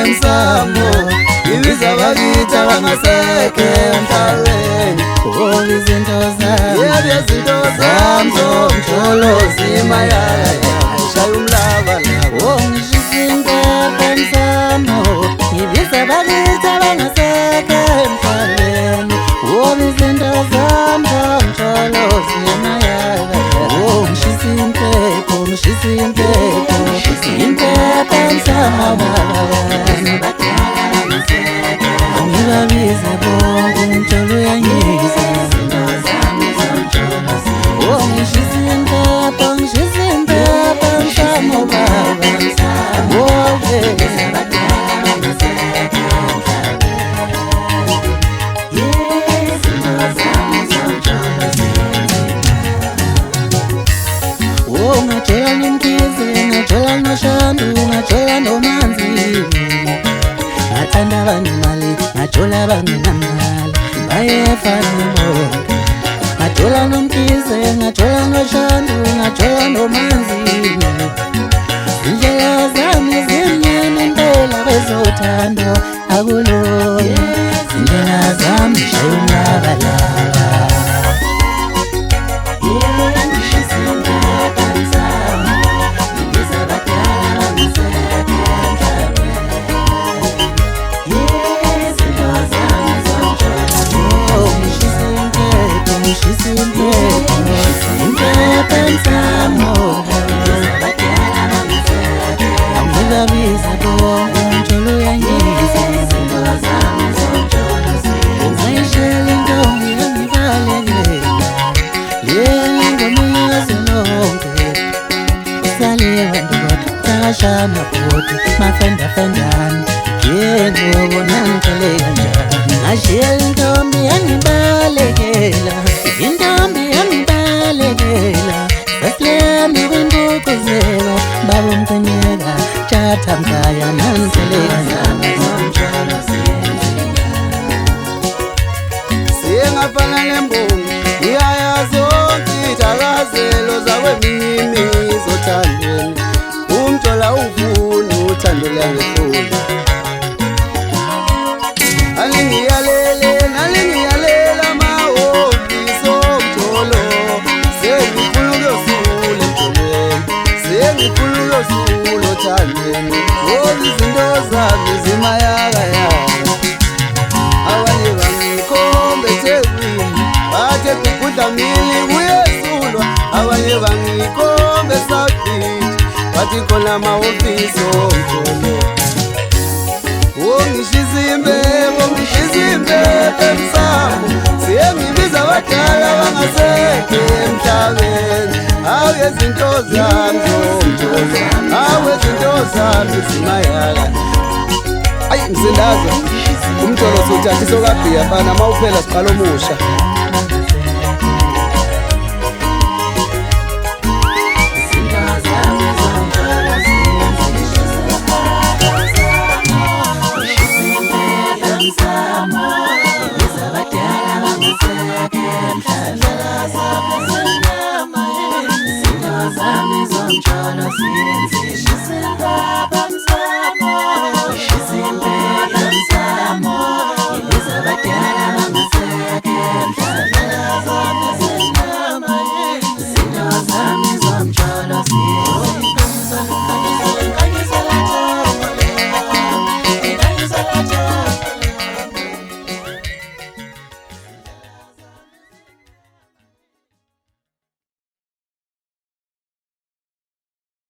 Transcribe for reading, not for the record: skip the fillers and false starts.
Msamo ibiza bakithi abangaseke emhlabeni izinto zami zomjolozi mayaya shaya umlaba labo Msamo ibiza bakithi abangaseke emhlabeni izinto zami zomjolozi mayaya Msamo Angibabiza bonke umjolo uyangiza ngishisa impepho Msamo baba Ungajola nimkize, ungajola noshandu, ungajola nomanzi Ngathanda abanemali, ngajola abangenamali Bayefana bonke Ngajola nomkize, ngajola noshandu, ngajola nomanzi Indlela zami zimnyama impela bezothando akulona Indlela zami shaya umlabalaba Msamo Angibabiza bonke umjolo uyangiza Ungayishela intombi yangibalekela Ngomunyazo lonke Saliwa ndoda Takashana bodi Mafenda-fendana Ngobona ngitheleka njani Ngashela intombi yangibalekela Intombi yangibalekela Sasilemi kwimbukozelo Baba umcenyeka Tjatha mkhaya nangiseleka njani Singafana nembongi Iyaya zonke ithakazelo zakwemini zothandweni Umjola ufuna uthando lwangehloni Alingiyalela amahhovisi omjolo Sengifuna ukuyosula emjolweni Sengifuna ukuyosula othandweni Ngoba izinto zami zimayakayaka Abanye bangikhombe eThekwini Bathi eGugudlamini kuyesulwa Abanye bangikhombe eSouth Beach Bathi khona amahhovisi omjolo Ngishisa impepho Msamo Siyengibiza abadala abangasekho emhlabeni Awu izinto zami zomjolo Awu izinto zami zimayala Ayi msindazo Umjolo sothatha isokabhiya fana mawuphela siqala omusha